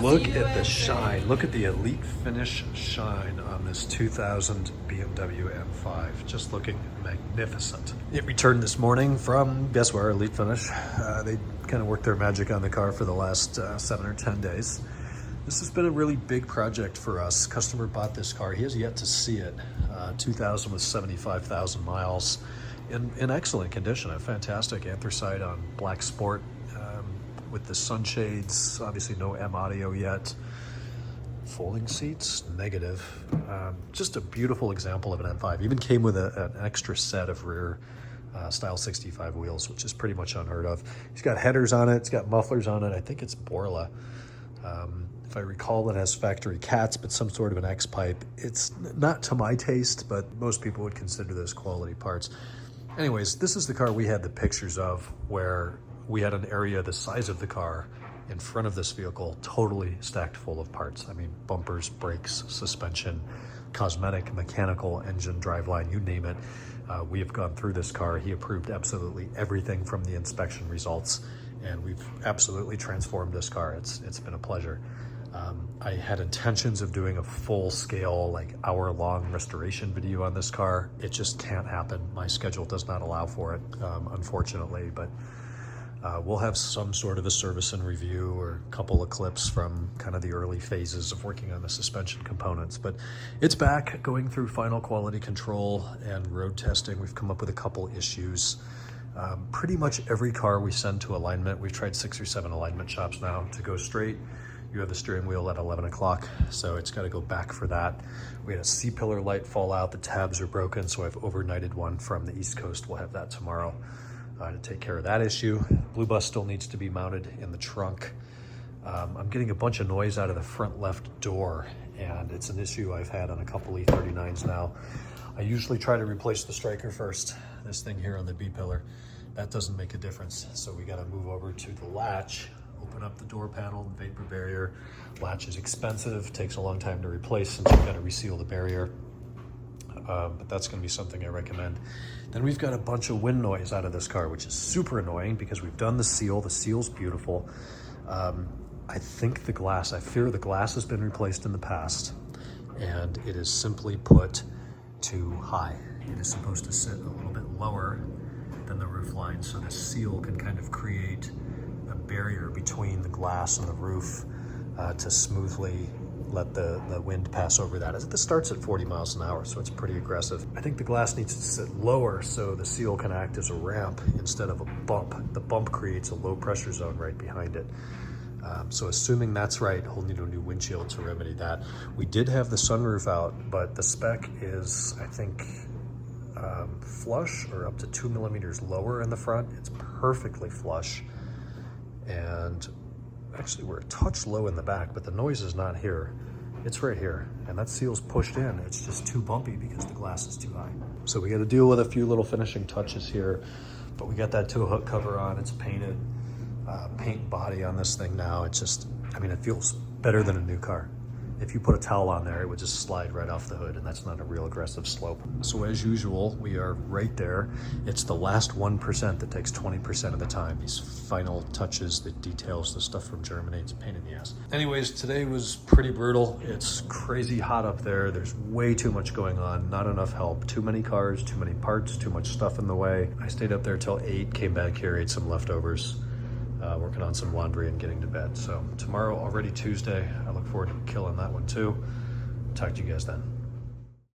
Look at the shine. Look at the elite finish shine on this 2000 BMW M5. Just looking magnificent. It returned this morning from, guess where, elite finish. They kind of worked their magic on the car for the last 7 or 10 days. This has been a really big project for us. Customer bought this car. He has yet to see it. 2000 with 75,000 miles in excellent condition. A fantastic anthracite on black sport. With the sunshades, obviously no M audio yet. Folding seats, negative. Just a beautiful example of an M5. Even came with an extra set of rear style 65 wheels, which is pretty much unheard of. It's got headers on it, it's got mufflers on it. I think it's Borla. If I recall, it has factory cats, but some sort of an X-pipe. It's not to my taste, but most people would consider this quality parts. Anyways, this is the car we had the pictures of where we had an area the size of the car in front of this vehicle totally stacked full of parts. I mean, bumpers, brakes, suspension, cosmetic, mechanical, engine, driveline, you name it. We have gone through this car. He approved absolutely everything from the inspection results, and we've absolutely transformed this car. It's been a pleasure. I had intentions of doing a full-scale, like hour-long restoration video on this car. It just can't happen. My schedule does not allow for it, unfortunately, but we'll have some sort of a service and review or a couple of clips from kind of the early phases of working on the suspension components. But it's back, going through final quality control and road testing. We've come up with a couple issues. Pretty much every car we send to alignment, we've tried 6 or 7 alignment shops now to go straight. You have the steering wheel at 11 o'clock, so it's got to go back for that. We had a C-pillar light fall out. The tabs are broken, so I've overnighted one from the East Coast. We'll have that tomorrow to take care of that issue. Blue bus still needs to be mounted in the trunk. I'm getting a bunch of noise out of the front left door, and it's an issue I've had on a couple E39s now. I usually try to replace the striker first, this thing here on the B-pillar. That doesn't make a difference, so we got to move over to the latch, open up the door panel, the vapor barrier. Latch is expensive, takes a long time to replace since you've got to reseal the barrier. But that's going to be something I recommend. Then we've got a bunch of wind noise out of this car, which is super annoying because we've done the seal. The seal's beautiful. I think the glass, I fear the glass has been replaced in the past, and it is simply put too high. It is supposed to sit a little bit lower than the roof line, so the seal can kind of create a barrier between the glass and the roof to smoothly let the wind pass over that. This starts at 40 miles an hour, so it's pretty aggressive. I think the glass needs to sit lower so the seal can act as a ramp instead of a bump. The bump creates a low pressure zone right behind it. So assuming that's right, we'll need a new windshield to remedy that. We did have the sunroof out, but the spec is, I think, flush or up to 2 millimeters lower in the front. It's perfectly flush. And actually we're a touch low in the back, but the noise is not here. It's right here, and that seal's pushed in. It's just too bumpy because the glass is too high. So we got to deal with a few little finishing touches here, but we got that tow hook cover on. It's painted, paint body on this thing now. It's just, I mean, it feels better than a new car. If you put a towel on there, it would just slide right off the hood, and that's not a real aggressive slope. So as usual, we are right there. It's the last 1% that takes 20% of the time. These final touches, the details, the stuff from Germany, it's a pain in the ass. Anyways, today was pretty brutal. It's crazy hot up there. There's way too much going on, not enough help. Too many cars, too many parts, too much stuff in the way. I stayed up there till 8, came back here, ate some leftovers. Working on some laundry and getting to bed. So tomorrow, already Tuesday, I look forward to killing that one too. Talk to you guys then.